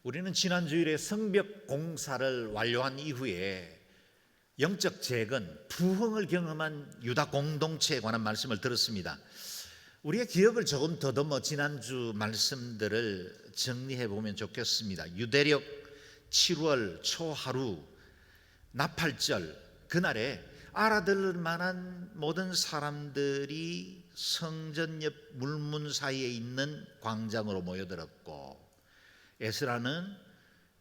우리는 지난 주일에 성벽 공사를 완료한 이후에 영적 재건, 부흥을 경험한 유다 공동체에 관한 말씀을 들었습니다. 우리의 기억을 조금 더듬어 지난주 말씀들을 정리해 보면 좋겠습니다. 유대력 7월 초하루 나팔절 그날에 알아들을 만한 모든 사람들이 성전 옆 물문 사이에 있는 광장으로 모여들었고, 에스라는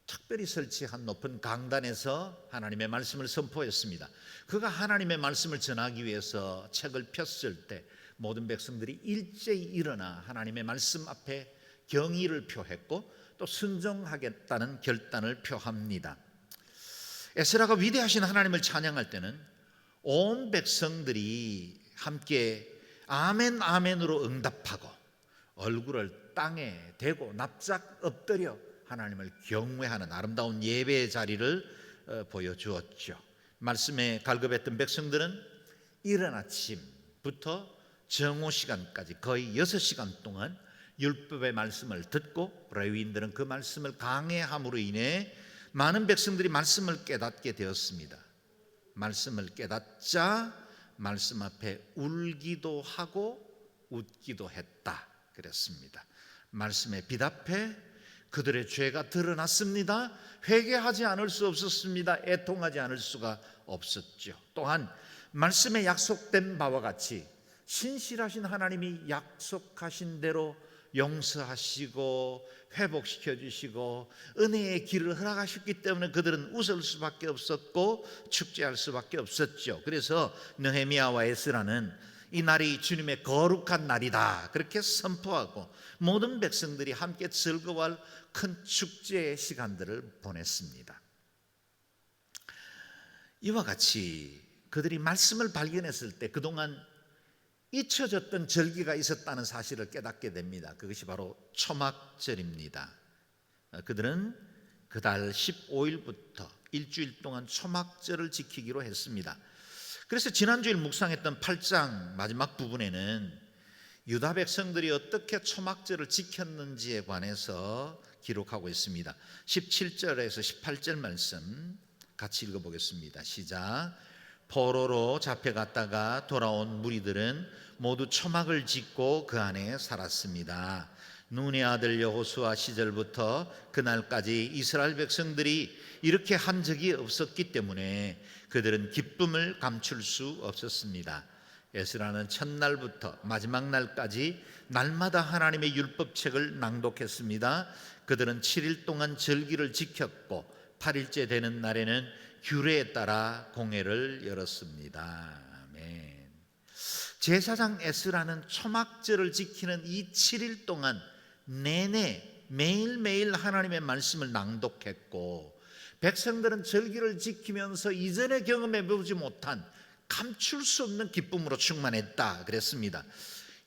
특별히 설치한 높은 강단에서 하나님의 말씀을 선포했습니다. 그가 하나님의 말씀을 전하기 위해서 책을 폈을 때 모든 백성들이 일제히 일어나 하나님의 말씀 앞에 경의를 표했고 또 순종하겠다는 결단을 표합니다. 에스라가 위대하신 하나님을 찬양할 때는 온 백성들이 함께 아멘 아멘으로 응답하고 얼굴을 땅에 대고 납작 엎드려 하나님을 경외하는 아름다운 예배의 자리를 보여주었죠. 말씀에 갈급했던 백성들은 이른 아침부터 정오 시간까지 거의 6시간 동안 율법의 말씀을 듣고, 레위인들은 그 말씀을 강해함으로 인해 많은 백성들이 말씀을 깨닫게 되었습니다. 말씀을 깨닫자 말씀 앞에 울기도 하고 웃기도 했다 그랬습니다. 말씀에 비답해 그들의 죄가 드러났습니다. 회개하지 않을 수 없었습니다. 애통하지 않을 수가 없었죠. 또한 말씀에 약속된 바와 같이 신실하신 하나님이 약속하신 대로 용서하시고 회복시켜 주시고 은혜의 길을 허락하셨기 때문에 그들은 웃을 수밖에 없었고 축제할 수밖에 없었죠. 그래서 느헤미야와 에스라는 이 날이 주님의 거룩한 날이다 그렇게 선포하고 모든 백성들이 함께 즐거워할 큰 축제의 시간들을 보냈습니다. 이와 같이 그들이 말씀을 발견했을 때 그동안 잊혀졌던 절기가 있었다는 사실을 깨닫게 됩니다. 그것이 바로 초막절입니다. 그들은 그달 15일부터 일주일 동안 초막절을 지키기로 했습니다. 그래서 지난주일 묵상했던 8장 마지막 부분에는 유다 백성들이 어떻게 초막절을 지켰는지에 관해서 기록하고 있습니다. 17절에서 18절 말씀 같이 읽어보겠습니다. 시작. 포로로 잡혀갔다가 돌아온 무리들은 모두 초막을 짓고 그 안에 살았습니다. 눈의 아들 여호수아 시절부터 그날까지 이스라엘 백성들이 이렇게 한 적이 없었기 때문에 그들은 기쁨을 감출 수 없었습니다. 에스라는 첫날부터 마지막 날까지 날마다 하나님의 율법책을 낭독했습니다. 그들은 7일 동안 절기를 지켰고 8일째 되는 날에는 규례에 따라 공회를 열었습니다. 아멘. 제사장 에스라는 초막절을 지키는 이 7일 동안 내내 매일매일 하나님의 말씀을 낭독했고, 백성들은 절기를 지키면서 이전에 경험해 보지 못한 감출 수 없는 기쁨으로 충만했다 그랬습니다.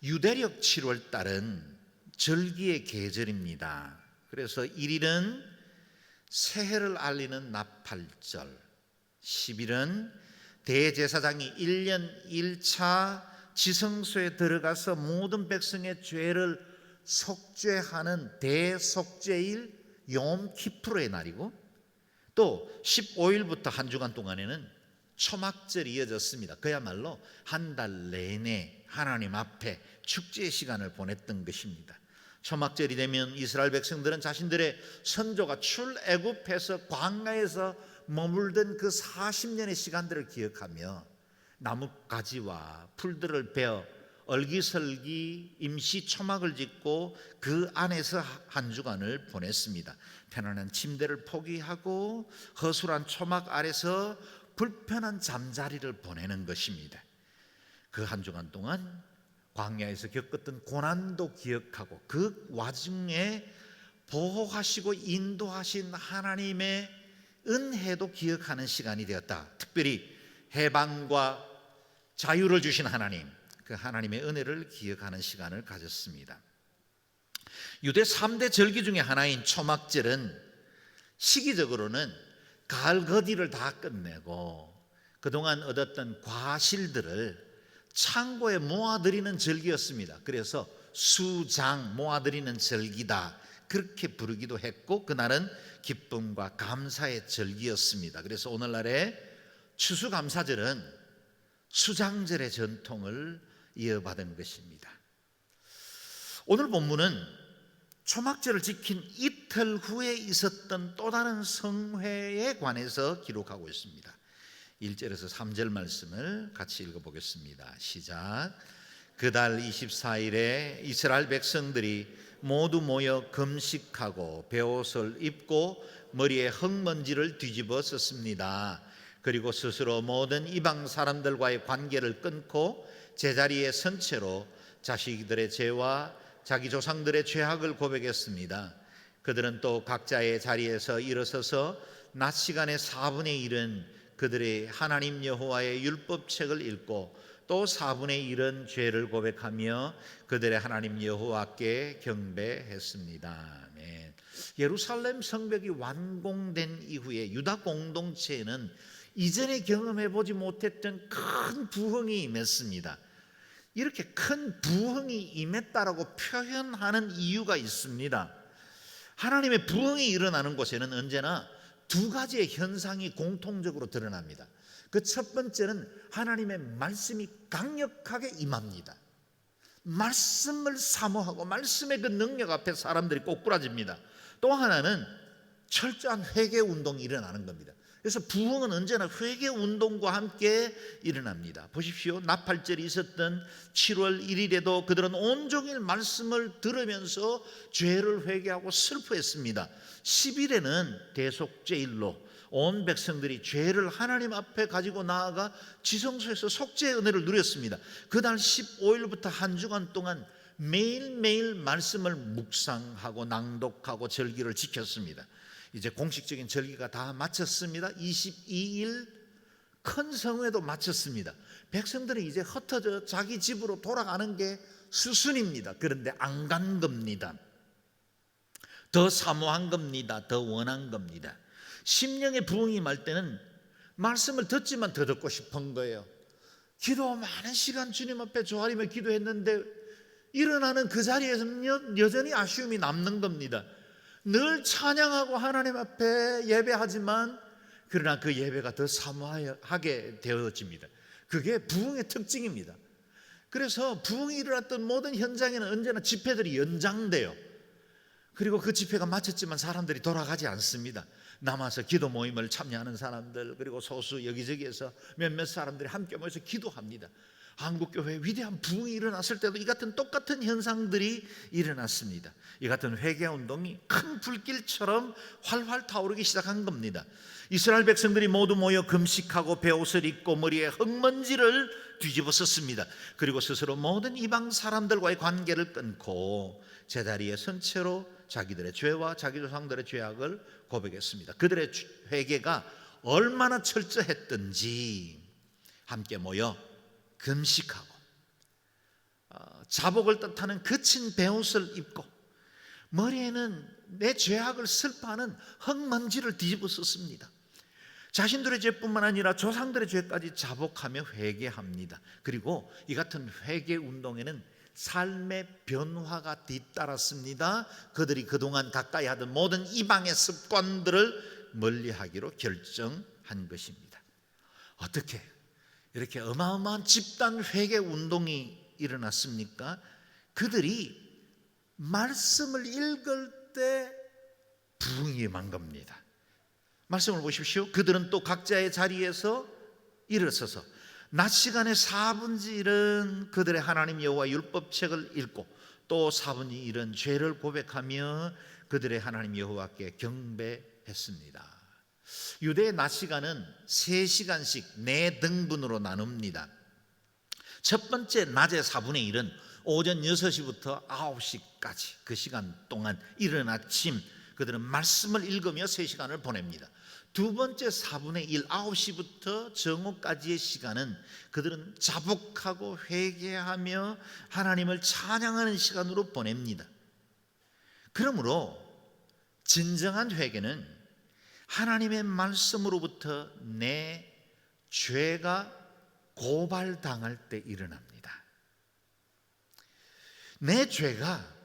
유대력 7월 달은 절기의 계절입니다. 그래서 1일은 새해를 알리는 나팔절, 10일은 대제사장이 1년 1차 지성소에 들어가서 모든 백성의 죄를 속죄하는 대속죄일 욤키프르의 날이고, 또 15일부터 한 주간 동안에는 초막절이 이어졌습니다. 그야말로 한 달 내내 하나님 앞에 축제의 시간을 보냈던 것입니다. 초막절이 되면 이스라엘 백성들은 자신들의 선조가 출애굽해서 광야에서 머물던 그 40년의 시간들을 기억하며 나뭇가지와 풀들을 베어 얼기설기 임시 초막을 짓고 그 안에서 한 주간을 보냈습니다. 편안한 침대를 포기하고 허술한 초막 아래서 불편한 잠자리를 보내는 것입니다. 그 한 주간 동안 광야에서 겪었던 고난도 기억하고 그 와중에 보호하시고 인도하신 하나님의 은혜도 기억하는 시간이 되었다. 특별히 해방과 자유를 주신 하나님, 그 하나님의 은혜를 기억하는 시간을 가졌습니다. 유대 3대 절기 중에 하나인 초막절은 시기적으로는 가을 거디를 다 끝내고 그동안 얻었던 과실들을 창고에 모아드리는 절기였습니다. 그래서 수장 모아드리는 절기다 그렇게 부르기도 했고 그날은 기쁨과 감사의 절기였습니다. 그래서 오늘날의 추수감사절은 수장절의 전통을 이어받은 것입니다. 오늘 본문은 초막절을 지킨 이틀 후에 있었던 또 다른 성회에 관해서 기록하고 있습니다. 1절에서 3절 말씀을 같이 읽어보겠습니다. 시작. 그달 24일에 이스라엘 백성들이 모두 모여 금식하고 베옷을 입고 머리에 흙먼지를 뒤집어 썼습니다. 그리고 스스로 모든 이방 사람들과의 관계를 끊고 제자리에 선 채로 자식들의 죄와 자기 조상들의 죄악을 고백했습니다. 그들은 또 각자의 자리에서 일어서서 낮 시간의 4분의 1은 그들의 하나님 여호와의 율법책을 읽고 또 4분의 1은 죄를 고백하며 그들의 하나님 여호와께 경배했습니다. 아멘. 예루살렘 성벽이 완공된 이후에 유다 공동체에는 이전에 경험해보지 못했던 큰 부흥이 임했습니다. 이렇게 큰 부흥이 임했다라고 표현하는 이유가 있습니다. 하나님의 부흥이 일어나는 곳에는 언제나 두 가지의 현상이 공통적으로 드러납니다. 그 첫 번째는 하나님의 말씀이 강력하게 임합니다. 말씀을 사모하고 말씀의 그 능력 앞에 사람들이 꼬꾸라집니다. 또 하나는 철저한 회개 운동이 일어나는 겁니다. 그래서 부흥은 언제나 회개 운동과 함께 일어납니다. 보십시오. 나팔절이 있었던 7월 1일에도 그들은 온종일 말씀을 들으면서 죄를 회개하고 슬퍼했습니다. 10일에는 대속죄일로 온 백성들이 죄를 하나님 앞에 가지고 나아가 지성소에서 속죄의 은혜를 누렸습니다. 그날 15일부터 한 주간 동안 매일매일 말씀을 묵상하고 낭독하고 절기를 지켰습니다. 이제 공식적인 절기가 다 마쳤습니다. 22일 큰 성회도 마쳤습니다. 백성들은 이제 흩어져 자기 집으로 돌아가는 게 수순입니다. 그런데 안 간 겁니다. 더 사모한 겁니다. 더 원한 겁니다. 심령의 부흥이 임할 때는 말씀을 듣지만 더 듣고 싶은 거예요. 기도 많은 시간 주님 앞에 조아리며 기도했는데 일어나는 그 자리에서는 여전히 아쉬움이 남는 겁니다. 늘 찬양하고 하나님 앞에 예배하지만 그러나 그 예배가 더 사모하게 되어집니다. 그게 부흥의 특징입니다. 그래서 부흥이 일어났던 모든 현장에는 언제나 집회들이 연장돼요. 그리고 그 집회가 마쳤지만 사람들이 돌아가지 않습니다. 남아서 기도 모임을 참여하는 사람들, 그리고 소수 여기저기에서 몇몇 사람들이 함께 모여서 기도합니다. 한국교회에 위대한 부흥이 일어났을 때도 이 같은 똑같은 현상들이 일어났습니다. 이 같은 회개운동이 큰 불길처럼 활활 타오르기 시작한 겁니다. 이스라엘 백성들이 모두 모여 금식하고 베옷을 입고 머리에 흙먼지를 뒤집어 썼습니다. 그리고 스스로 모든 이방 사람들과의 관계를 끊고 제자리에 선 채로 자기들의 죄와 자기 조상들의 죄악을 고백했습니다. 그들의 회개가 얼마나 철저했던지 함께 모여 금식하고 자복을 뜻하는 거친 베옷을 입고 머리에는 내 죄악을 슬퍼하는 흙먼지를 뒤집어 썼습니다. 자신들의 죄뿐만 아니라 조상들의 죄까지 자복하며 회개합니다. 그리고 이 같은 회개 운동에는 삶의 변화가 뒤따랐습니다. 그들이 그동안 가까이 하던 모든 이방의 습관들을 멀리하기로 결정한 것입니다. 어떻게 이렇게 어마어마한 집단 회개 운동이 일어났습니까? 그들이 말씀을 읽을 때 부흥이 임한 겁니다. 말씀을 보십시오. 그들은 또 각자의 자리에서 일어서서 낮 시간의 4분의 1은 그들의 하나님 여호와 율법책을 읽고 또 4분의 1은 죄를 고백하며 그들의 하나님 여호와께 경배했습니다. 유대의 낮 시간은 3시간씩 4등분으로 나눕니다. 첫 번째 낮의 4분의 1은 오전 6시부터 9시까지 그 시간 동안 이른 아침 그들은 말씀을 읽으며 3시간을 보냅니다. 두 번째 4분의 1, 9시부터 정오까지의 시간은 그들은 자복하고 회개하며 하나님을 찬양하는 시간으로 보냅니다. 그러므로 진정한 회개는 하나님의 말씀으로부터 내 죄가 고발당할 때 일어납니다. 내 죄가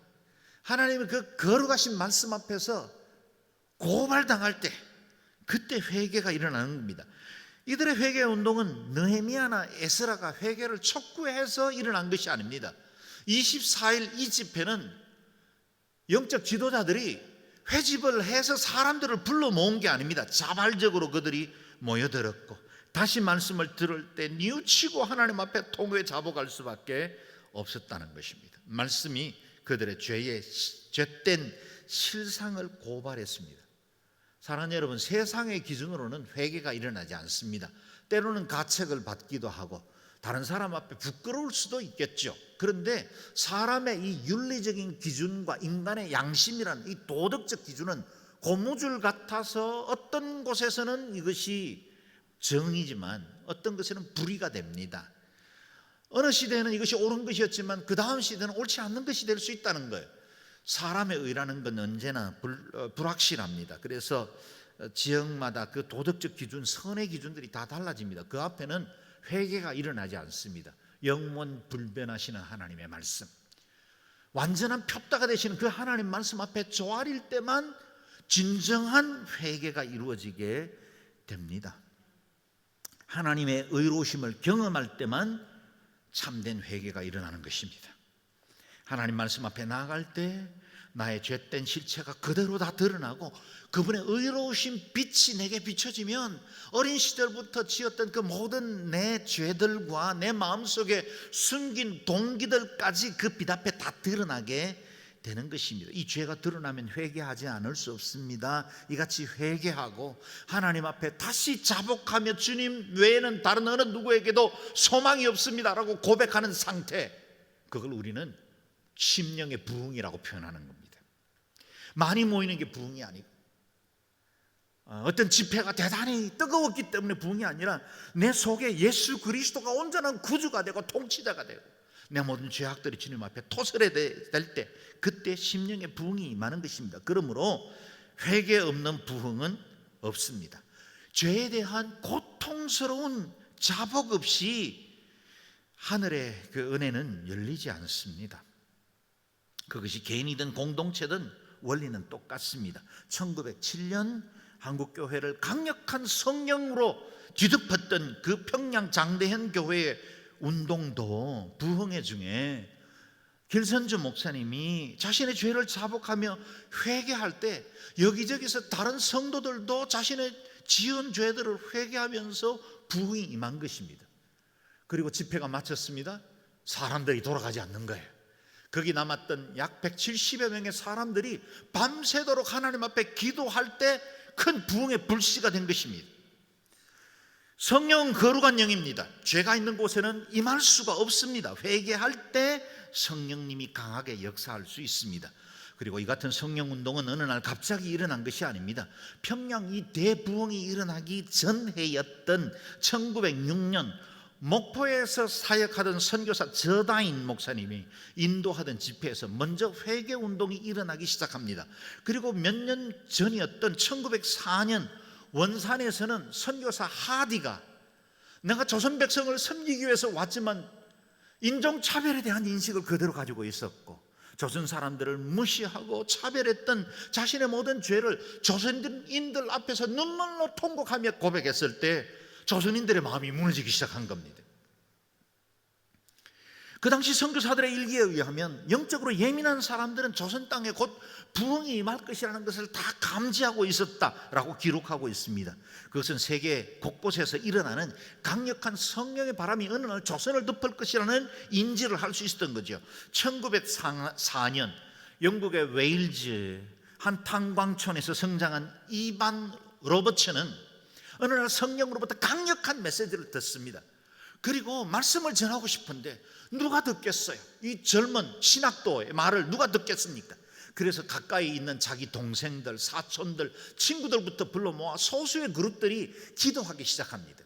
하나님의 그 거룩하신 말씀 앞에서 고발당할 때 그때 회개가 일어나는 겁니다. 이들의 회개 운동은 느헤미야나 에스라가 회개를 촉구해서 일어난 것이 아닙니다. 24일 이 집회는 영적 지도자들이 회집을 해서 사람들을 불러 모은 게 아닙니다. 자발적으로 그들이 모여들었고 다시 말씀을 들을 때 뉘우치고 하나님 앞에 통회에 잡아갈 수밖에 없었다는 것입니다. 말씀이 그들의 죄된 실상을 고발했습니다. 사랑하는 여러분, 세상의 기준으로는 회개가 일어나지 않습니다. 때로는 가책을 받기도 하고 다른 사람 앞에 부끄러울 수도 있겠죠. 그런데 사람의 이 윤리적인 기준과 인간의 양심이란 이 도덕적 기준은 고무줄 같아서 어떤 곳에서는 이것이 정이지만 어떤 것에는 불의가 됩니다. 어느 시대에는 이것이 옳은 것이었지만 그 다음 시대는 옳지 않는 것이 될 수 있다는 거예요. 사람의 의라는 건 언제나 불확실합니다. 그래서 지역마다 그 도덕적 기준, 선의 기준들이 다 달라집니다. 그 앞에는 회개가 일어나지 않습니다. 영원 불변하시는 하나님의 말씀, 완전한 표다가 되시는 그 하나님 말씀 앞에 조아릴 때만 진정한 회개가 이루어지게 됩니다. 하나님의 의로우심을 경험할 때만 참된 회개가 일어나는 것입니다. 하나님 말씀 앞에 나아갈 때 나의 죄된 실체가 그대로 다 드러나고 그분의 의로우신 빛이 내게 비춰지면 어린 시절부터 지었던 그 모든 내 죄들과 내 마음속에 숨긴 동기들까지 그 빛 앞에 다 드러나게 되는 것입니다. 이 죄가 드러나면 회개하지 않을 수 없습니다. 이같이 회개하고 하나님 앞에 다시 자복하며 주님 외에는 다른 어느 누구에게도 소망이 없습니다라고 고백하는 상태, 그걸 우리는 심령의 부흥이라고 표현하는 겁니다. 많이 모이는 게 부흥이 아니고 어떤 집회가 대단히 뜨거웠기 때문에 부흥이 아니라 내 속에 예수 그리스도가 온전한 구주가 되고 통치자가 되고 내 모든 죄악들이 주님 앞에 토설해 될 때 그때 심령의 부흥이 임하는 것입니다. 그러므로 회개 없는 부흥은 없습니다. 죄에 대한 고통스러운 자복 없이 하늘의 그 은혜는 열리지 않습니다. 그것이 개인이든 공동체든 원리는 똑같습니다. 1907년 한국교회를 강력한 성령으로 뒤덮었던 그 평양 장대현 교회의 운동도 부흥회 중에 길선주 목사님이 자신의 죄를 자복하며 회개할 때 여기저기서 다른 성도들도 자신의 지은 죄들을 회개하면서 부흥이 임한 것입니다. 그리고 집회가 마쳤습니다. 사람들이 돌아가지 않는 거예요. 거기 남았던 약 170여 명의 사람들이 밤새도록 하나님 앞에 기도할 때 큰 부흥의 불씨가 된 것입니다. 성령은 거룩한 영입니다. 죄가 있는 곳에는 임할 수가 없습니다. 회개할 때 성령님이 강하게 역사할 수 있습니다. 그리고 이 같은 성령운동은 어느 날 갑자기 일어난 것이 아닙니다. 평양 이 대부흥이 일어나기 전 해였던 1906년 목포에서 사역하던 선교사 저다인 목사님이 인도하던 집회에서 먼저 회개운동이 일어나기 시작합니다. 그리고 몇 년 전이었던 1904년 원산에서는 선교사 하디가 내가 조선 백성을 섬기기 위해서 왔지만 인종차별에 대한 인식을 그대로 가지고 있었고 조선 사람들을 무시하고 차별했던 자신의 모든 죄를 조선인들 앞에서 눈물로 통곡하며 고백했을 때 조선인들의 마음이 무너지기 시작한 겁니다. 그 당시 선교사들의 일기에 의하면 영적으로 예민한 사람들은 조선 땅에 곧 부흥이 임할 것이라는 것을 다 감지하고 있었다라고 기록하고 있습니다. 그것은 세계 곳곳에서 일어나는 강력한 성령의 바람이 어느 날 조선을 덮을 것이라는 인지를 할 수 있었던 거죠. 1904년 영국의 웨일즈 한 탄광촌에서 성장한 이반 로버츠는 어느 날 성령으로부터 강력한 메시지를 듣습니다. 그리고 말씀을 전하고 싶은데 누가 듣겠어요? 이 젊은 신학도의 말을 누가 듣겠습니까? 그래서 가까이 있는 자기 동생들, 사촌들, 친구들부터 불러 모아 소수의 그룹들이 기도하기 시작합니다.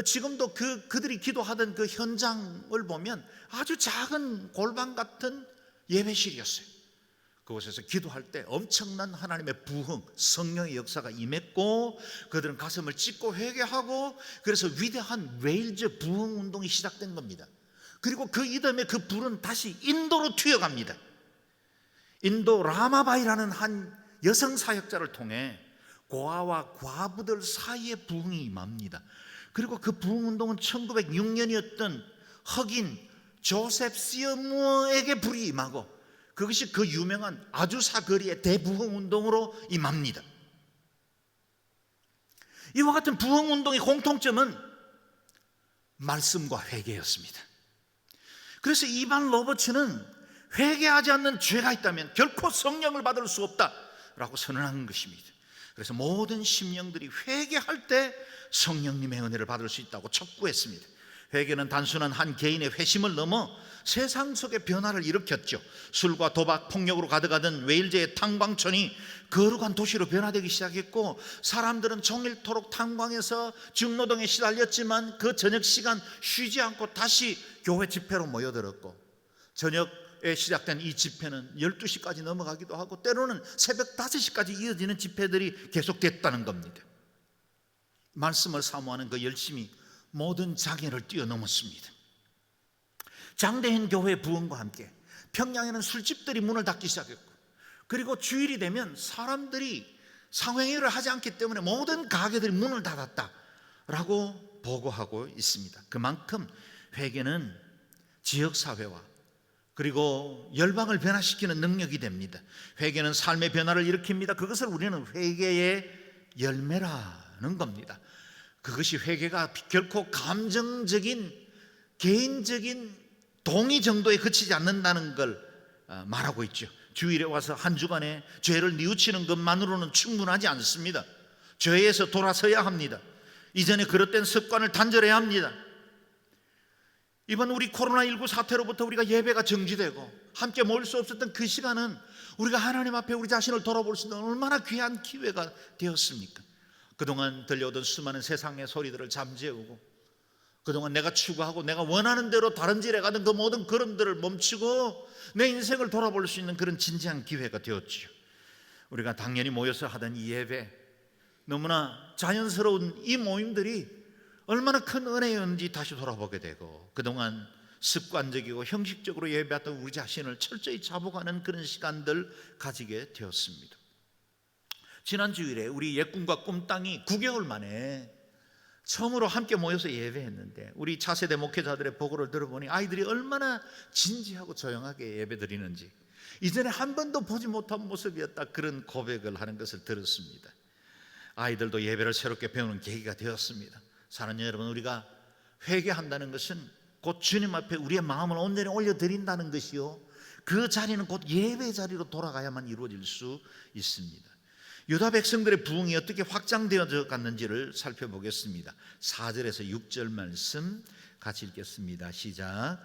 지금도 그들이 기도하던 그 현장을 보면 아주 작은 골방 같은 예배실이었어요. 그곳에서 기도할 때 엄청난 하나님의 부흥, 성령의 역사가 임했고 그들은 가슴을 찢고 회개하고 그래서 위대한 웨일즈 부흥 운동이 시작된 겁니다. 그리고 그 이듬해 그 불은 다시 인도로 튀어갑니다. 인도 라마바이라는 한 여성 사역자를 통해 고아와 과부들 사이에 부흥이 임합니다. 그리고 그 부흥운동은 1906년이었던 흑인 조셉 시어무어에게 불이 임하고 그것이 그 유명한 아주사 거리의 대부흥운동으로 임합니다. 이와 같은 부흥운동의 공통점은 말씀과 회개였습니다. 그래서 이반 로버츠는 회개하지 않는 죄가 있다면 결코 성령을 받을 수 없다라고 선언한 것입니다. 그래서 모든 심령들이 회개할 때 성령님의 은혜를 받을 수 있다고 촉구했습니다. 회개는 단순한 한 개인의 회심을 넘어 세상 속의 변화를 일으켰죠. 술과 도박, 폭력으로 가득하던 웨일즈의 탕광촌이 거룩한 도시로 변화되기 시작했고, 사람들은 종일토록 탄광에서 중노동에 시달렸지만 그 저녁 시간 쉬지 않고 다시 교회 집회로 모여들었고, 저녁에 시작된 이 집회는 12시까지 넘어가기도 하고 때로는 새벽 5시까지 이어지는 집회들이 계속됐다는 겁니다. 말씀을 사모하는 그 열심이 모든 장애를 뛰어넘었습니다. 장대현 교회 부흥과 함께 평양에는 술집들이 문을 닫기 시작했고, 그리고 주일이 되면 사람들이 상회를 하지 않기 때문에 모든 가게들이 문을 닫았다라고 보고하고 있습니다. 그만큼 회개는 지역사회와 그리고 열방을 변화시키는 능력이 됩니다. 회개는 삶의 변화를 일으킵니다. 그것을 우리는 회개의 열매라는 겁니다. 그것이 회개가 결코 감정적인 개인적인 동의 정도에 그치지 않는다는 걸 말하고 있죠. 주일에 와서 한 주간에 죄를 뉘우치는 것만으로는 충분하지 않습니다. 죄에서 돌아서야 합니다. 이전에 그릇된 습관을 단절해야 합니다. 이번 우리 코로나19 사태로부터 우리가 예배가 정지되고 함께 모일 수 없었던 그 시간은 우리가 하나님 앞에 우리 자신을 돌아볼 수 있는 얼마나 귀한 기회가 되었습니까? 그동안 들려오던 수많은 세상의 소리들을 잠재우고, 그동안 내가 추구하고 내가 원하는 대로 다른 길에 가던 그 모든 걸음들을 멈추고 내 인생을 돌아볼 수 있는 그런 진지한 기회가 되었지요. 우리가 당연히 모여서 하던 이 예배, 너무나 자연스러운 이 모임들이 얼마나 큰 은혜였는지 다시 돌아보게 되고, 그동안 습관적이고 형식적으로 예배했던 우리 자신을 철저히 자복하는 그런 시간들 가지게 되었습니다. 지난 주일에 우리 옛꿈과 꿈땅이 9개월 만에 처음으로 함께 모여서 예배했는데, 우리 차세대 목회자들의 보고를 들어보니 아이들이 얼마나 진지하고 조용하게 예배드리는지 이전에 한 번도 보지 못한 모습이었다, 그런 고백을 하는 것을 들었습니다. 아이들도 예배를 새롭게 배우는 계기가 되었습니다. 사랑하는 여러분, 우리가 회개한다는 것은 곧 주님 앞에 우리의 마음을 온전히 올려드린다는 것이요, 그 자리는 곧 예배 자리로 돌아가야만 이루어질 수 있습니다. 유다 백성들의 부흥이 어떻게 확장되어 갔는지를 살펴보겠습니다. 4절에서 6절 말씀 같이 읽겠습니다. 시작.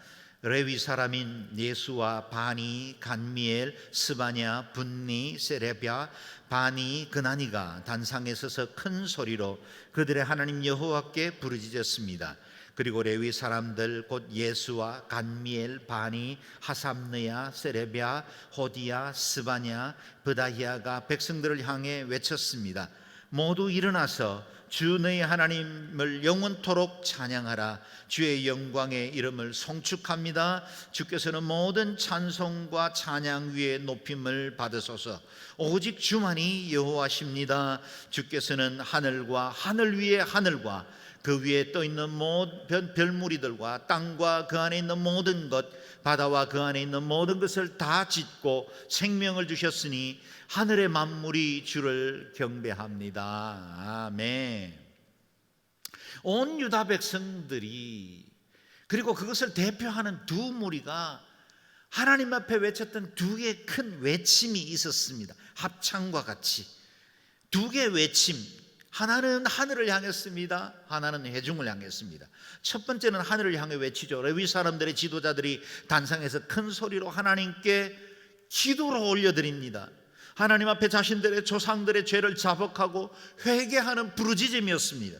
레위 사람인 예수와 바니, 간미엘, 스바냐, 분니, 세레비아, 바니, 그나니가 단상에 서서 큰 소리로 그들의 하나님 여호와께 부르짖었습니다. 그리고 레위 사람들 곧 예수와 간미엘, 바니, 하삼느야, 세레비아, 호디야, 스바냐, 브다히아가 백성들을 향해 외쳤습니다. 모두 일어나서 주 너희 하나님을 영원토록 찬양하라. 주의 영광의 이름을 송축합니다. 주께서는 모든 찬송과 찬양 위에 높임을 받으소서. 오직 주만이 여호와십니다. 주께서는 하늘과 하늘 위에 하늘과 그 위에 떠 있는 모든 별무리들과 땅과 그 안에 있는 모든 것, 바다와 그 안에 있는 모든 것을 다 짓고 생명을 주셨으니 하늘의 만물이 주를 경배합니다. 아멘. 온 유다 백성들이, 그리고 그것을 대표하는 두 무리가 하나님 앞에 외쳤던 두 개의 큰 외침이 있었습니다. 합창과 같이 두 개의 외침, 하나는 하늘을 향했습니다. 하나는 회중을 향했습니다. 첫 번째는 하늘을 향해 외치죠. 레위 사람들의 지도자들이 단상에서 큰 소리로 하나님께 기도를 올려드립니다. 하나님 앞에 자신들의 조상들의 죄를 자복하고 회개하는 부르짖음이었습니다.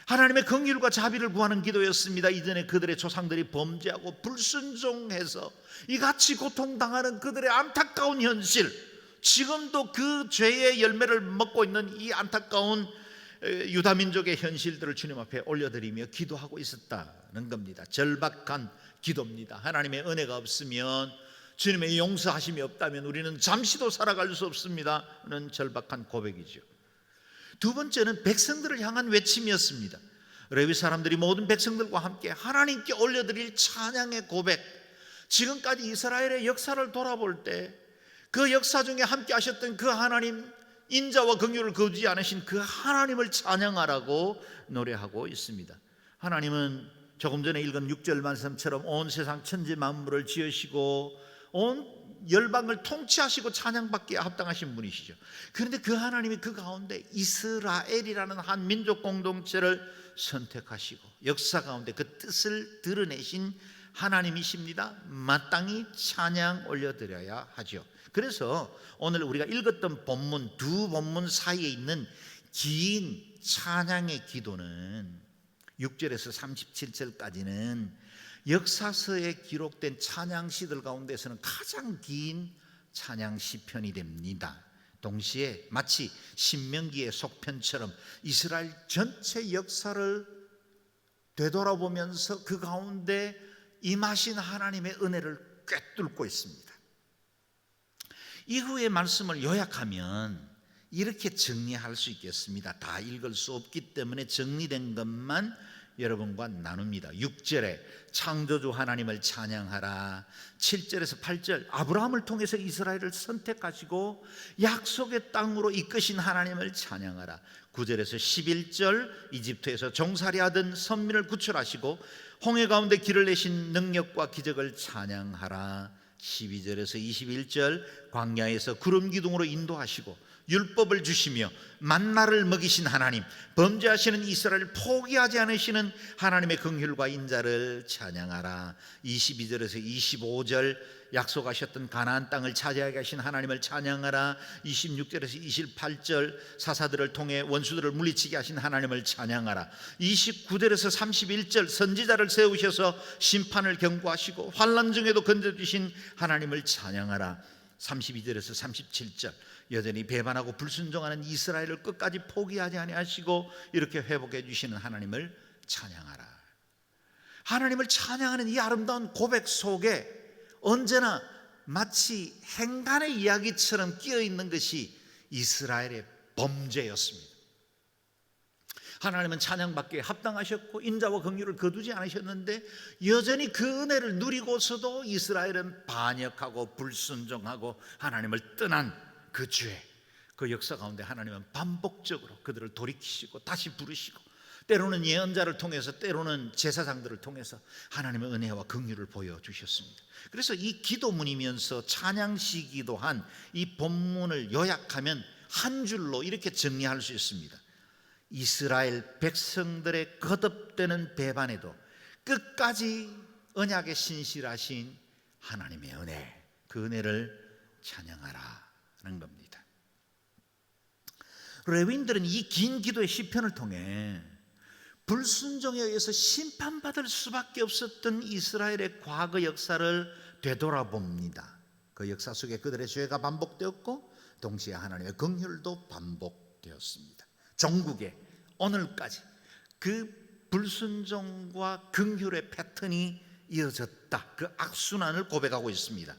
하나님의 긍휼과 자비를 구하는 기도였습니다. 이전에 그들의 조상들이 범죄하고 불순종해서 이같이 고통당하는 그들의 안타까운 현실, 지금도 그 죄의 열매를 먹고 있는 이 안타까운 유다민족의 현실들을 주님 앞에 올려드리며 기도하고 있었다는 겁니다. 절박한 기도입니다. 하나님의 은혜가 없으면 주님의 용서하심이 없다면 우리는 잠시도 살아갈 수 없습니다는 절박한 고백이죠. 두 번째는 백성들을 향한 외침이었습니다. 레위 사람들이 모든 백성들과 함께 하나님께 올려드릴 찬양의 고백, 지금까지 이스라엘의 역사를 돌아볼 때 그 역사 중에 함께 하셨던 그 하나님, 인자와 긍휼을 거두지 않으신 그 하나님을 찬양하라고 노래하고 있습니다. 하나님은 조금 전에 읽은 6절 말씀처럼 온 세상 천지 만물을 지으시고 온 열방을 통치하시고 찬양받기에 합당하신 분이시죠. 그런데 그 하나님이 그 가운데 이스라엘이라는 한 민족 공동체를 선택하시고 역사 가운데 그 뜻을 드러내신 하나님이십니다. 마땅히 찬양 올려드려야 하죠. 그래서 오늘 우리가 읽었던 본문, 두 본문 사이에 있는 긴 찬양의 기도는 6절에서 37절까지는 역사서에 기록된 찬양 시들 가운데서는 가장 긴 찬양 시편이 됩니다. 동시에 마치 신명기의 속편처럼 이스라엘 전체 역사를 되돌아보면서 그 가운데 임하신 하나님의 은혜를 꿰뚫고 있습니다. 이후의 말씀을 요약하면 이렇게 정리할 수 있겠습니다. 다 읽을 수 없기 때문에 정리된 것만 여러분과 나눕니다. 6절에 창조주 하나님을 찬양하라. 7절에서 8절 아브라함을 통해서 이스라엘을 선택하시고 약속의 땅으로 이끄신 하나님을 찬양하라. 9절에서 11절 이집트에서 종살이하던 선민을 구출하시고 홍해 가운데 길을 내신 능력과 기적을 찬양하라. 12절에서 21절 광야에서 구름 기둥으로 인도하시고 율법을 주시며 만나를 먹이신 하나님, 범죄하시는 이스라엘을 포기하지 않으시는 하나님의 긍휼과 인자를 찬양하라. 22절에서 25절 약속하셨던 가나안 땅을 차지하게 하신 하나님을 찬양하라. 26절에서 28절 사사들을 통해 원수들을 물리치게 하신 하나님을 찬양하라. 29절에서 31절 선지자를 세우셔서 심판을 경고하시고 환난 중에도 건져주신 하나님을 찬양하라. 32절에서 37절 여전히 배반하고 불순종하는 이스라엘을 끝까지 포기하지 아니하시고 이렇게 회복해 주시는 하나님을 찬양하라. 하나님을 찬양하는 이 아름다운 고백 속에 언제나 마치 행간의 이야기처럼 끼어 있는 것이 이스라엘의 범죄였습니다. 하나님은 찬양받기에 합당하셨고 인자와 긍휼을 거두지 않으셨는데 여전히 그 은혜를 누리고서도 이스라엘은 반역하고 불순종하고 하나님을 떠난 그 죄, 그 역사 가운데 하나님은 반복적으로 그들을 돌이키시고 다시 부르시고 때로는 예언자를 통해서 때로는 제사장들을 통해서 하나님의 은혜와 긍휼을 보여주셨습니다. 그래서 이 기도문이면서 찬양시기도 한 이 본문을 요약하면 한 줄로 이렇게 정리할 수 있습니다. 이스라엘 백성들의 거듭되는 배반에도 끝까지 언약에 신실하신 하나님의 은혜, 그 은혜를 찬양하라 하는 겁니다. 레위인들은 이 긴 기도의 시편을 통해 불순종에 의해서 심판받을 수밖에 없었던 이스라엘의 과거 역사를 되돌아봅니다. 그 역사 속에 그들의 죄가 반복되었고 동시에 하나님의 긍휼도 반복되었습니다. 종국에 오늘까지 그 불순종과 긍휼의 패턴이 이어졌다, 그 악순환을 고백하고 있습니다.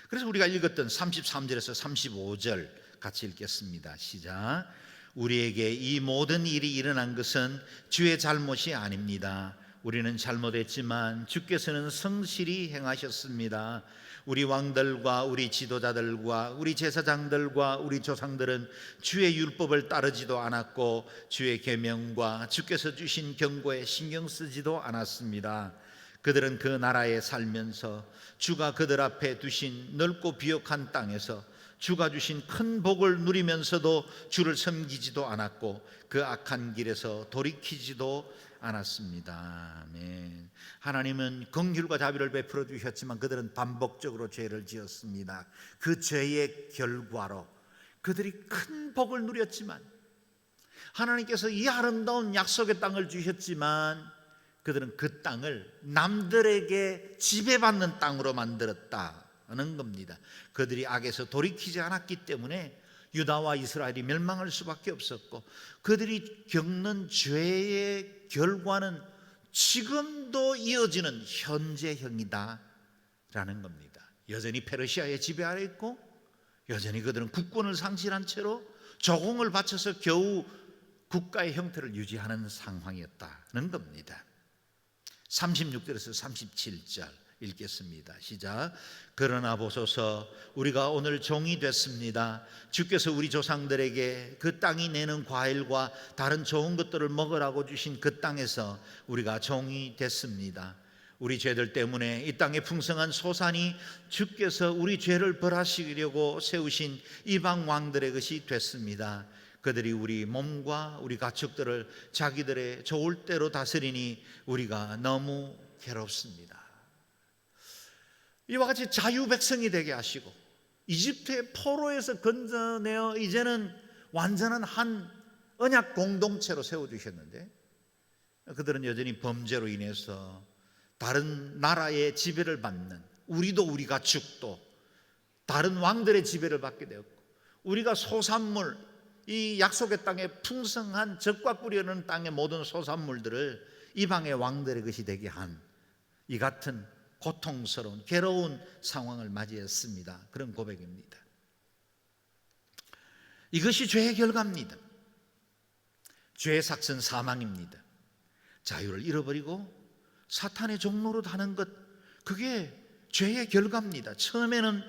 그래서 우리가 읽었던 33절에서 35절 같이 읽겠습니다. 시작. 우리에게 이 모든 일이 일어난 것은 주의 잘못이 아닙니다. 우리는 잘못했지만 주께서는 성실히 행하셨습니다. 우리 왕들과 우리 지도자들과 우리 제사장들과 우리 조상들은 주의 율법을 따르지도 않았고 주의 계명과 주께서 주신 경고에 신경 쓰지도 않았습니다. 그들은 그 나라에 살면서 주가 그들 앞에 두신 넓고 비옥한 땅에서 주가 주신 큰 복을 누리면서도 주를 섬기지도 않았고 그 악한 길에서 돌이키지도 않았습니다. 아멘. 하나님은 긍휼과 자비를 베풀어 주셨지만 그들은 반복적으로 죄를 지었습니다. 그 죄의 결과로 그들이 큰 복을 누렸지만 하나님께서 이 아름다운 약속의 땅을 주셨지만 그들은 그 땅을 남들에게 지배받는 땅으로 만들었다는 겁니다. 그들이 악에서 돌이키지 않았기 때문에 유다와 이스라엘이 멸망할 수밖에 없었고 그들이 겪는 죄의 결과는 지금도 이어지는 현재형이다 라는 겁니다. 여전히 페르시아의 지배 아래 있고 여전히 그들은 국권을 상실한 채로 조공을 바쳐서 겨우 국가의 형태를 유지하는 상황이었다는 겁니다. 36절에서 37절 읽겠습니다. 시작. 그러나 보소서, 우리가 오늘 종이 됐습니다. 주께서 우리 조상들에게 그 땅이 내는 과일과 다른 좋은 것들을 먹으라고 주신 그 땅에서 우리가 종이 됐습니다. 우리 죄들 때문에 이 땅의 풍성한 소산이 주께서 우리 죄를 벌하시려고 세우신 이방 왕들의 것이 됐습니다. 그들이 우리 몸과 우리 가축들을 자기들의 좋을 대로 다스리니 우리가 너무 괴롭습니다. 이와 같이 자유 백성이 되게 하시고 이집트의 포로에서 건져내어 이제는 완전한 한 언약 공동체로 세워주셨는데 그들은 여전히 범죄로 인해서 다른 나라의 지배를 받는, 우리도 우리 가축도 다른 왕들의 지배를 받게 되었고, 우리가 소산물, 이 약속의 땅에 풍성한 젖과 꿀이 흐르는 땅의 모든 소산물들을 이방의 왕들의 것이 되게 한 이 같은 고통스러운 괴로운 상황을 맞이했습니다. 그런 고백입니다. 이것이 죄의 결과입니다. 죄의 삭선 사망입니다. 자유를 잃어버리고 사탄의 종로로 하는 것, 그게 죄의 결과입니다. 처음에는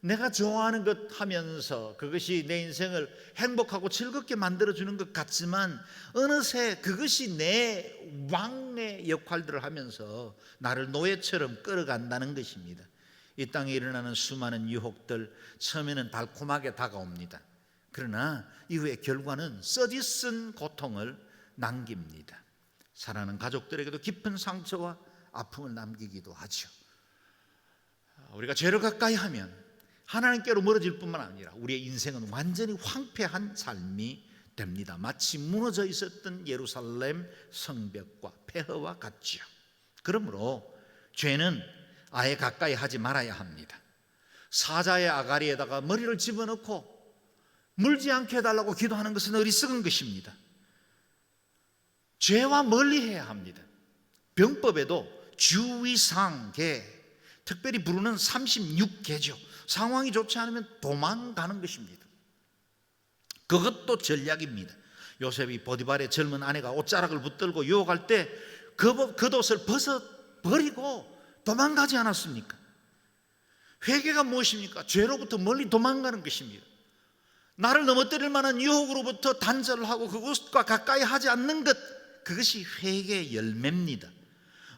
내가 좋아하는 것 하면서 그것이 내 인생을 행복하고 즐겁게 만들어주는 것 같지만 어느새 그것이 내 왕의 역할들을 하면서 나를 노예처럼 끌어간다는 것입니다. 이 땅에 일어나는 수많은 유혹들, 처음에는 달콤하게 다가옵니다. 그러나 이후의 결과는 써디쓴 고통을 남깁니다. 사랑하는 가족들에게도 깊은 상처와 아픔을 남기기도 하죠. 우리가 죄를 가까이 하면 하나님께로 멀어질 뿐만 아니라 우리의 인생은 완전히 황폐한 삶이 됩니다. 마치 무너져 있었던 예루살렘 성벽과 폐허와 같죠. 그러므로 죄는 아예 가까이 하지 말아야 합니다. 사자의 아가리에다가 머리를 집어넣고 물지 않게 해달라고 기도하는 것은 어리석은 것입니다. 죄와 멀리해야 합니다. 병법에도 주의사항계, 특별히 부르는 36계죠. 상황이 좋지 않으면 도망가는 것입니다. 그것도 전략입니다. 요셉이 보디발의 젊은 아내가 옷자락을 붙들고 유혹할 때 겉옷을 벗어버리고 도망가지 않았습니까? 회개가 무엇입니까? 죄로부터 멀리 도망가는 것입니다. 나를 넘어뜨릴 만한 유혹으로부터 단절을 하고 그것과 가까이 하지 않는 것, 그것이 회개의 열매입니다.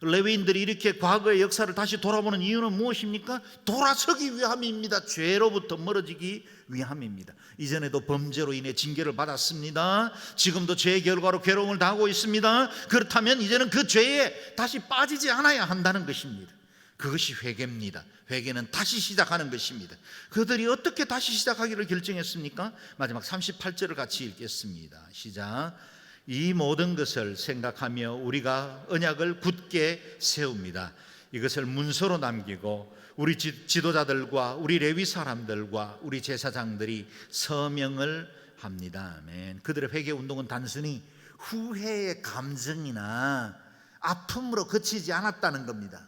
레위인들이 이렇게 과거의 역사를 다시 돌아보는 이유는 무엇입니까? 돌아서기 위함입니다. 죄로부터 멀어지기 위함입니다. 이전에도 범죄로 인해 징계를 받았습니다. 지금도 죄의 결과로 괴로움을 당하고 있습니다. 그렇다면 이제는 그 죄에 다시 빠지지 않아야 한다는 것입니다. 그것이 회개입니다. 회개는 다시 시작하는 것입니다. 그들이 어떻게 다시 시작하기를 결정했습니까? 마지막 38절을 같이 읽겠습니다. 시작. 이 모든 것을 생각하며 우리가 언약을 굳게 세웁니다. 이것을 문서로 남기고 우리 지도자들과 우리 레위 사람들과 우리 제사장들이 서명을 합니다. 아멘. 그들의 회개 운동은 단순히 후회의 감정이나 아픔으로 그치지 않았다는 겁니다.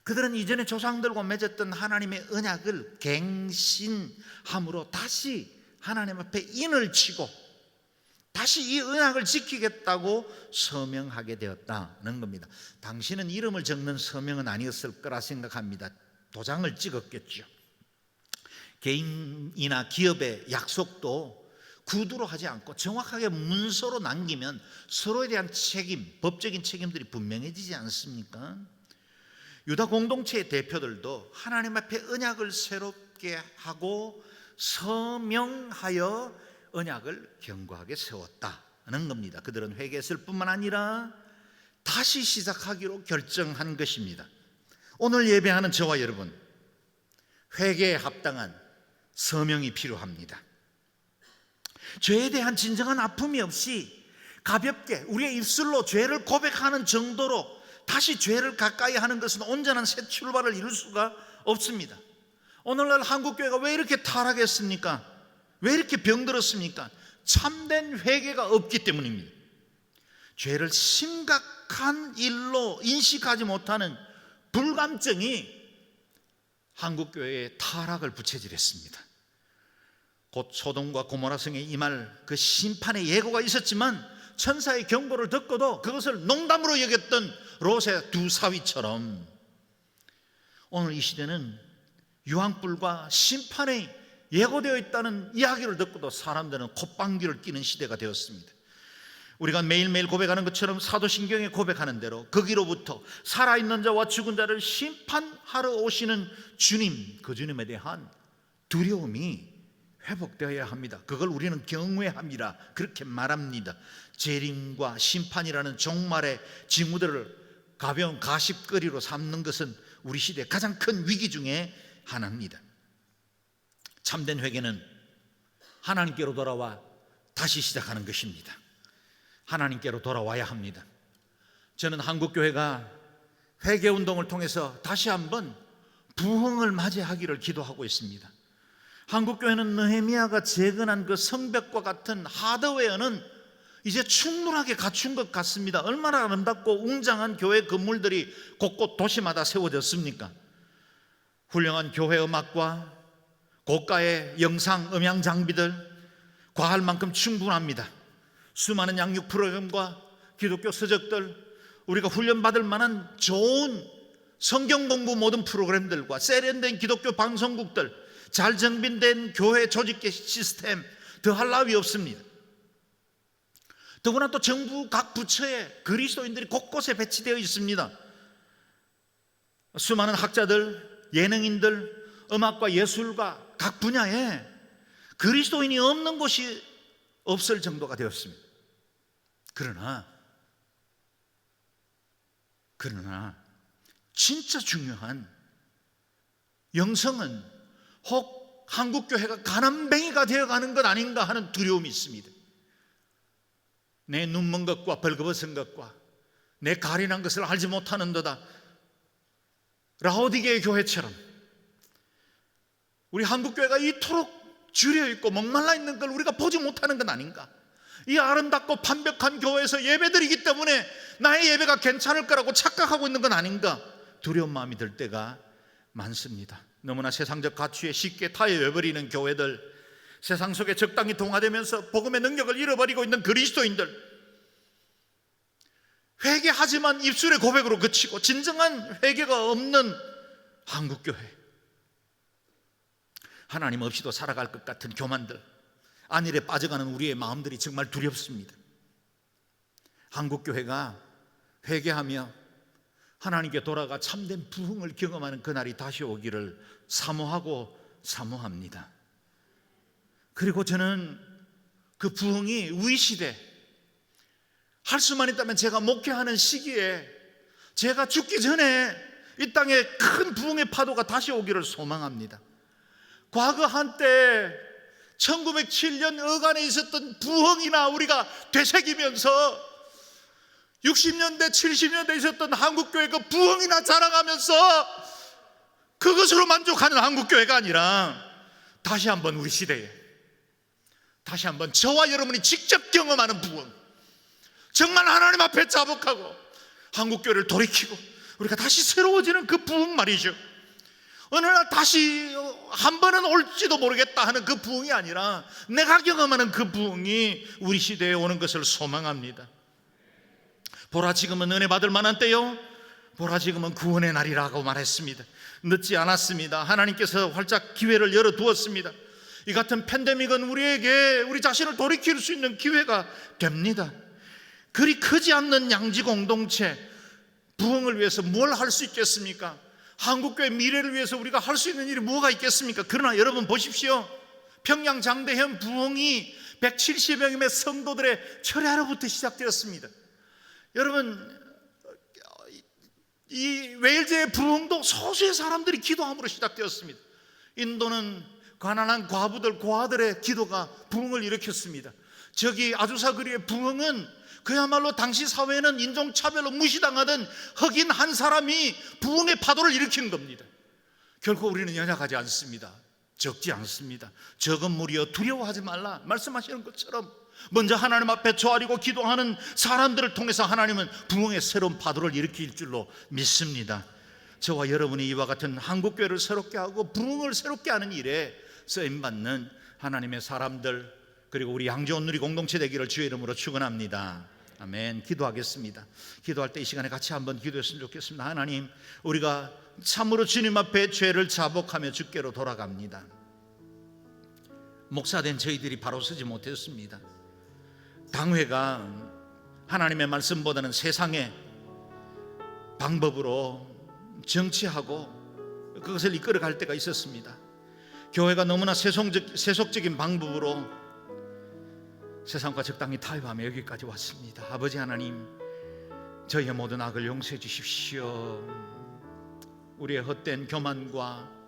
그들은 이전에 조상들과 맺었던 하나님의 언약을 갱신함으로 다시 하나님 앞에 인을 치고 다시 이 언약을 지키겠다고 서명하게 되었다는 겁니다. 당신은 이름을 적는 서명은 아니었을 거라 생각합니다. 도장을 찍었겠죠. 개인이나 기업의 약속도 구두로 하지 않고 정확하게 문서로 남기면 서로에 대한 책임, 법적인 책임들이 분명해지지 않습니까? 유다 공동체의 대표들도 하나님 앞에 언약을 새롭게 하고 서명하여 언약을 견고하게 세웠다는 겁니다. 그들은 회개했을 뿐만 아니라 다시 시작하기로 결정한 것입니다. 오늘 예배하는 저와 여러분, 회개에 합당한 서명이 필요합니다. 죄에 대한 진정한 아픔이 없이 가볍게 우리의 입술로 죄를 고백하는 정도로 다시 죄를 가까이 하는 것은 온전한 새 출발을 이룰 수가 없습니다. 오늘날 한국교회가 왜 이렇게 타락했습니까? 왜 이렇게 병들었습니까? 참된 회개가 없기 때문입니다. 죄를 심각한 일로 인식하지 못하는 불감증이 한국교회의 타락을 부채질했습니다. 곧 소돔과 고모라 성에 임할 그 심판의 예고가 있었지만 천사의 경고를 듣고도 그것을 농담으로 여겼던 롯의 두 사위처럼 오늘 이 시대는 유황불과 심판의 예고되어 있다는 이야기를 듣고도 사람들은 콧방귀를 뀌는 시대가 되었습니다. 우리가 매일매일 고백하는 것처럼 사도신경에 고백하는 대로 거기로부터 살아있는 자와 죽은 자를 심판하러 오시는 주님, 그 주님에 대한 두려움이 회복되어야 합니다. 그걸 우리는 경외함이라 그렇게 말합니다. 재림과 심판이라는 종말의 징후들을 가벼운 가십거리로 삼는 것은 우리 시대의 가장 큰 위기 중에 하나입니다. 참된 회개는 하나님께로 돌아와 다시 시작하는 것입니다. 하나님께로 돌아와야 합니다. 저는 한국교회가 회개운동을 통해서 다시 한번 부흥을 맞이하기를 기도하고 있습니다. 한국교회는 느헤미야가 재건한 그 성벽과 같은 하드웨어는 이제 충분하게 갖춘 것 같습니다. 얼마나 아름답고 웅장한 교회 건물들이 곳곳 도시마다 세워졌습니까? 훌륭한 교회 음악과 고가의 영상 음향 장비들 과할 만큼 충분합니다. 수많은 양육 프로그램과 기독교 서적들, 우리가 훈련받을 만한 좋은 성경 공부 모든 프로그램들과 세련된 기독교 방송국들, 잘 정빈된 교회 조직계 시스템, 더할 나위 없습니다. 더구나 또 정부 각 부처에 그리스도인들이 곳곳에 배치되어 있습니다. 수많은 학자들, 예능인들, 음악과 예술과 각 분야에 그리스도인이 없는 곳이 없을 정도가 되었습니다. 그러나 진짜 중요한 영성은 혹 한국교회가 가난뱅이가 되어가는 것 아닌가 하는 두려움이 있습니다. 내 눈먼 것과 벌거벗은 것과 내 가련한 것을 알지 못하는도다. 라오디게의 교회처럼 우리 한국교회가 이토록 줄여있고 목말라 있는 걸 우리가 보지 못하는 건 아닌가. 이 아름답고 완벽한 교회에서 예배드리기 때문에 나의 예배가 괜찮을 거라고 착각하고 있는 건 아닌가. 두려운 마음이 들 때가 많습니다. 너무나 세상적 가치에 쉽게 타협해버리는 교회들, 세상 속에 적당히 동화되면서 복음의 능력을 잃어버리고 있는 그리스도인들, 회개하지만 입술의 고백으로 그치고 진정한 회개가 없는 한국교회, 하나님 없이도 살아갈 것 같은 교만들, 안일에 빠져가는 우리의 마음들이 정말 두렵습니다. 한국교회가 회개하며 하나님께 돌아가 참된 부흥을 경험하는 그날이 다시 오기를 사모하고 사모합니다. 그리고 저는 그 부흥이 우리 시대, 할 수만 있다면 제가 목회하는 시기에 제가 죽기 전에 이 땅에 큰 부흥의 파도가 다시 오기를 소망합니다. 과거 한때 1907년 어간에 있었던 부흥이나 우리가 되새기면서 60년대 70년대에 있었던 한국교회 그 부흥이나 자랑하면서 그것으로 만족하는 한국교회가 아니라 다시 한번 우리 시대에 다시 한번 저와 여러분이 직접 경험하는 부흥, 정말 하나님 앞에 자복하고 한국교회를 돌이키고 우리가 다시 새로워지는 그 부흥 말이죠. 어느 날 다시 한 번은 올지도 모르겠다 하는 그 부흥이 아니라 내가 경험하는 그 부흥이 우리 시대에 오는 것을 소망합니다. 보라, 지금은 은혜 받을 만한 때요, 보라, 지금은 구원의 날이라고 말했습니다. 늦지 않았습니다. 하나님께서 활짝 기회를 열어두었습니다. 이 같은 팬데믹은 우리에게 우리 자신을 돌이킬 수 있는 기회가 됩니다. 그리 크지 않는 양지 공동체 부흥을 위해서 뭘 할 수 있겠습니까? 한국교회 미래를 위해서 우리가 할 수 있는 일이 뭐가 있겠습니까? 그러나 여러분 보십시오. 평양 장대현 부흥이 170여 명의 성도들의 철야로부터 시작되었습니다. 여러분, 이 웨일즈의 부흥도 소수의 사람들이 기도함으로 시작되었습니다. 인도는 가난한 과부들, 고아들의 기도가 부흥을 일으켰습니다. 저기 아주사 거리의 부흥은 그야말로 당시 사회는 인종차별로 무시당하던 흑인 한 사람이 부흥의 파도를 일으킨 겁니다. 결코 우리는 연약하지 않습니다. 적지 않습니다. 적은 무리여 두려워하지 말라 말씀하시는 것처럼 먼저 하나님 앞에 조아리고 기도하는 사람들을 통해서 하나님은 부흥의 새로운 파도를 일으킬 줄로 믿습니다. 저와 여러분이 이와 같은 한국교회를 새롭게 하고 부흥을 새롭게 하는 일에 쓰임받는 하나님의 사람들, 그리고 우리 양주원 누리 공동체 되기를 주의 이름으로 축원합니다. 아멘. 기도하겠습니다. 기도할 때 이 시간에 같이 한번 기도했으면 좋겠습니다. 하나님, 우리가 참으로 주님 앞에 죄를 자복하며 주께로 돌아갑니다. 목사된 저희들이 바로 서지 못했습니다. 당회가 하나님의 말씀보다는 세상의 방법으로 정치하고 그것을 이끌어갈 때가 있었습니다. 교회가 너무나 세속적인 방법으로 세상과 적당히 타협하며 여기까지 왔습니다. 아버지 하나님, 저희의 모든 악을 용서해 주십시오. 우리의 헛된 교만과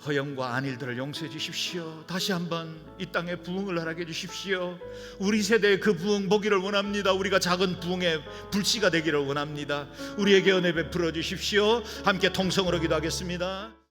허영과 안일들을 용서해 주십시오. 다시 한번 이 땅에 부흥을 허락해 주십시오. 우리 세대의 그 부흥 보기를 원합니다. 우리가 작은 부흥의 불씨가 되기를 원합니다. 우리에게 은혜 베풀어 주십시오. 함께 통성으로 기도하겠습니다.